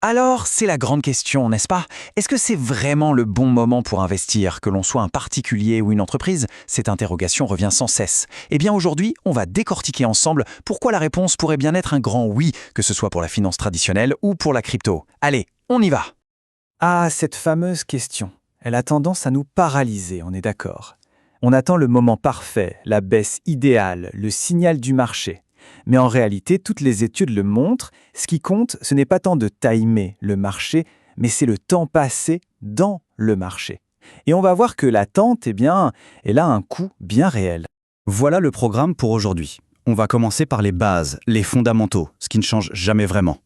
Alors, c'est la grande question, n'est-ce pas? Est-ce que c'est vraiment le bon moment pour investir, que l'on soit un particulier ou une entreprise? Cette interrogation revient sans cesse. Eh bien aujourd'hui, on va décortiquer ensemble pourquoi la réponse pourrait bien être un grand oui, que ce soit pour la finance traditionnelle ou pour la crypto. Allez, on y va! Ah, cette fameuse question. Elle a tendance à nous paralyser, on est d'accord. On attend le moment parfait, la baisse idéale, le signal du marché. Mais en réalité, toutes les études le montrent, ce qui compte, ce n'est pas tant de timer le marché, mais c'est le temps passé dans le marché. Et on va voir que l'attente, elle a un coût bien réel. Voilà le programme pour aujourd'hui. On va commencer par les bases, les fondamentaux, ce qui ne change jamais vraiment.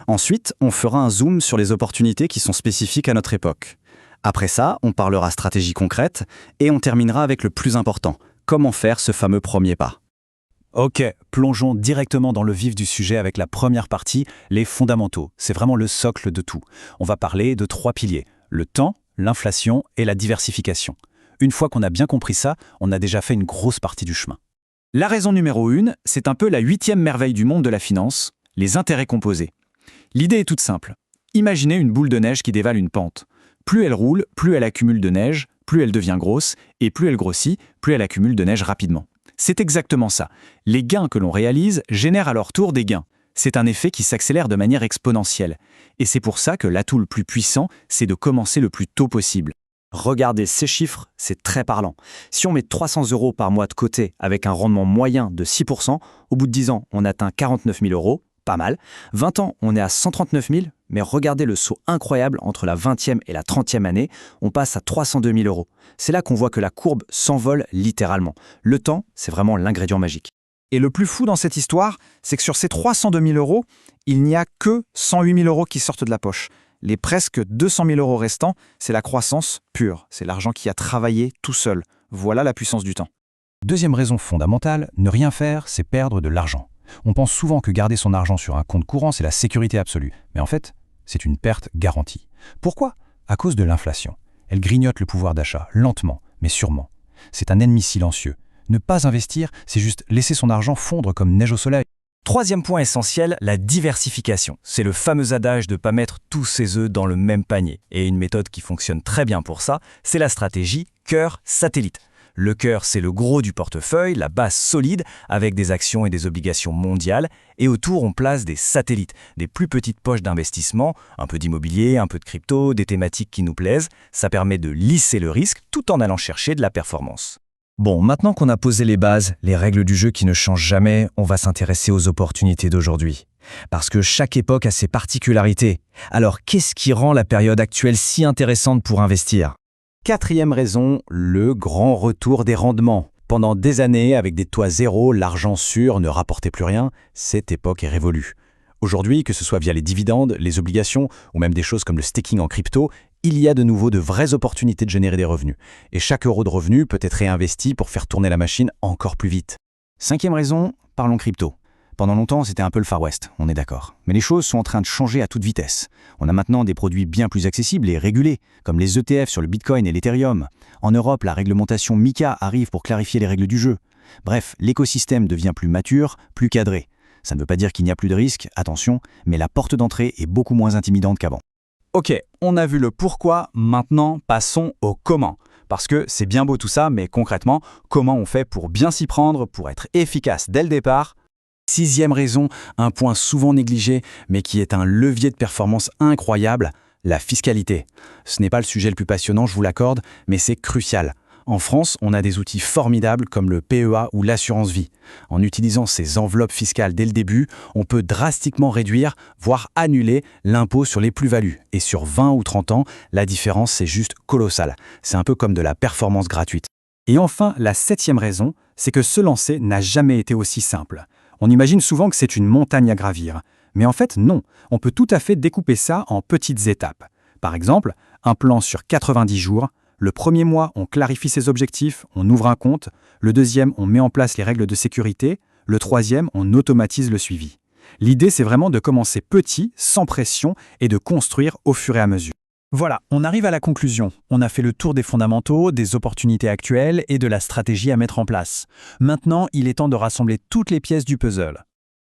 Ensuite, on fera un zoom sur les opportunités qui sont spécifiques à notre époque. Après ça, on parlera stratégie concrète et on terminera avec le plus important, comment faire ce fameux premier pas. Ok, plongeons directement dans le vif du sujet avec la première partie, les fondamentaux. C'est vraiment le socle de tout. On va parler de 3 piliers, le temps, l'inflation et la diversification. Une fois qu'on a bien compris ça, on a déjà fait une grosse partie du chemin. La raison numéro 1, c'est un peu la 8e merveille du monde de la finance, les intérêts composés. L'idée est toute simple. Imaginez une boule de neige qui dévale une pente. Plus elle roule, plus elle accumule de neige, plus elle devient grosse, et plus elle grossit, plus elle accumule de neige rapidement. C'est exactement ça. Les gains que l'on réalise génèrent à leur tour des gains. C'est un effet qui s'accélère de manière exponentielle. Et c'est pour ça que l'atout le plus puissant, c'est de commencer le plus tôt possible. Regardez ces chiffres, c'est très parlant. Si on met 300 € par mois de côté avec un rendement moyen de 6%, au bout de 10 ans, on atteint 49 000 €, pas mal. 20 ans, on est à 139 000, mais regardez le saut incroyable entre la 20e et la 30e année, on passe à 302 000 €. C'est là qu'on voit que la courbe s'envole littéralement. Le temps, c'est vraiment l'ingrédient magique. Et le plus fou dans cette histoire, c'est que sur ces 302 000 €, il n'y a que 108 000 € qui sortent de la poche. Les presque 200 000 € restants, c'est la croissance pure. C'est l'argent qui a travaillé tout seul. Voilà la puissance du temps. Deuxième raison fondamentale, ne rien faire, c'est perdre de l'argent. On pense souvent que garder son argent sur un compte courant, c'est la sécurité absolue. Mais en fait, c'est une perte garantie. Pourquoi? À cause de l'inflation. Elle grignote le pouvoir d'achat, lentement, mais sûrement. C'est un ennemi silencieux. Ne pas investir, c'est juste laisser son argent fondre comme neige au soleil. Troisième point essentiel, la diversification. C'est le fameux adage de ne pas mettre tous ses œufs dans le même panier. Et une méthode qui fonctionne très bien pour ça, c'est la stratégie cœur-satellite. Le cœur, c'est le gros du portefeuille, la base solide, avec des actions et des obligations mondiales. Et autour, on place des satellites, des plus petites poches d'investissement, un peu d'immobilier, un peu de crypto, des thématiques qui nous plaisent. Ça permet de lisser le risque tout en allant chercher de la performance. Bon, maintenant qu'on a posé les bases, les règles du jeu qui ne changent jamais, on va s'intéresser aux opportunités d'aujourd'hui. Parce que chaque époque a ses particularités. Alors, qu'est-ce qui rend la période actuelle si intéressante pour investir? Quatrième raison, le grand retour des rendements. Pendant des années, avec des taux à zéro, l'argent sûr ne rapportait plus rien, cette époque est révolue. Aujourd'hui, que ce soit via les dividendes, les obligations ou même des choses comme le staking en crypto, il y a de nouveau de vraies opportunités de générer des revenus. Et chaque euro de revenu peut être réinvesti pour faire tourner la machine encore plus vite. Cinquième raison, parlons crypto. Pendant longtemps, c'était un peu le Far West, on est d'accord. Mais les choses sont en train de changer à toute vitesse. On a maintenant des produits bien plus accessibles et régulés, comme les ETF sur le Bitcoin et l'Ethereum. En Europe, la réglementation MiCA arrive pour clarifier les règles du jeu. Bref, l'écosystème devient plus mature, plus cadré. Ça ne veut pas dire qu'il n'y a plus de risques, attention, mais la porte d'entrée est beaucoup moins intimidante qu'avant. Ok, on a vu le pourquoi, maintenant passons au comment. Parce que c'est bien beau tout ça, mais concrètement, comment on fait pour bien s'y prendre, pour être efficace dès le départ? Sixième raison, un point souvent négligé, mais qui est un levier de performance incroyable, la fiscalité. Ce n'est pas le sujet le plus passionnant, je vous l'accorde, mais c'est crucial. En France, on a des outils formidables comme le PEA ou l'assurance vie. En utilisant ces enveloppes fiscales dès le début, on peut drastiquement réduire, voire annuler l'impôt sur les plus-values. Et sur 20 ou 30 ans, la différence c'est juste colossal. C'est un peu comme de la performance gratuite. Et enfin, la septième raison, c'est que se lancer n'a jamais été aussi simple. On imagine souvent que c'est une montagne à gravir. Mais en fait, non. On peut tout à fait découper ça en petites étapes. Par exemple, un plan sur 90 jours. Le premier mois, on clarifie ses objectifs, on ouvre un compte. Le deuxième, on met en place les règles de sécurité. Le troisième, on automatise le suivi. L'idée, c'est vraiment de commencer petit, sans pression, et de construire au fur et à mesure. Voilà, on arrive à la conclusion. On a fait le tour des fondamentaux, des opportunités actuelles et de la stratégie à mettre en place. Maintenant, il est temps de rassembler toutes les pièces du puzzle.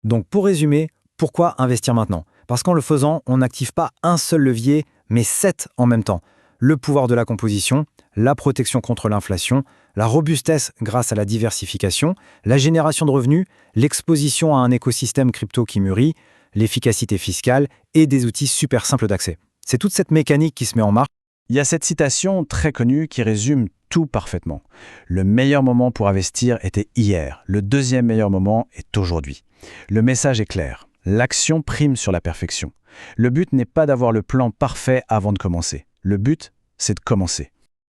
Donc pour résumer, pourquoi investir maintenant? Parce qu'en le faisant, on n'active pas un seul levier, mais 7 en même temps. Le pouvoir de la composition, la protection contre l'inflation, la robustesse grâce à la diversification, la génération de revenus, l'exposition à un écosystème crypto qui mûrit, l'efficacité fiscale et des outils super simples d'accès. C'est toute cette mécanique qui se met en marche. Il y a cette citation très connue qui résume tout parfaitement. Le meilleur moment pour investir était hier. Le deuxième meilleur moment est aujourd'hui. Le message est clair. L'action prime sur la perfection. Le but n'est pas d'avoir le plan parfait avant de commencer. Le but, c'est de commencer.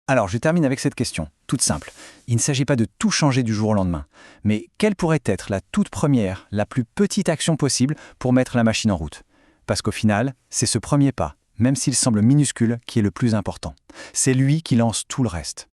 Alors, je termine avec cette question, toute simple. Il ne s'agit pas de tout changer du jour au lendemain. Mais quelle pourrait être la toute première, la plus petite action possible pour mettre la machine en route? Parce qu'au final, c'est ce premier pas, même s'il semble minuscule, qui est le plus important. C'est lui qui lance tout le reste.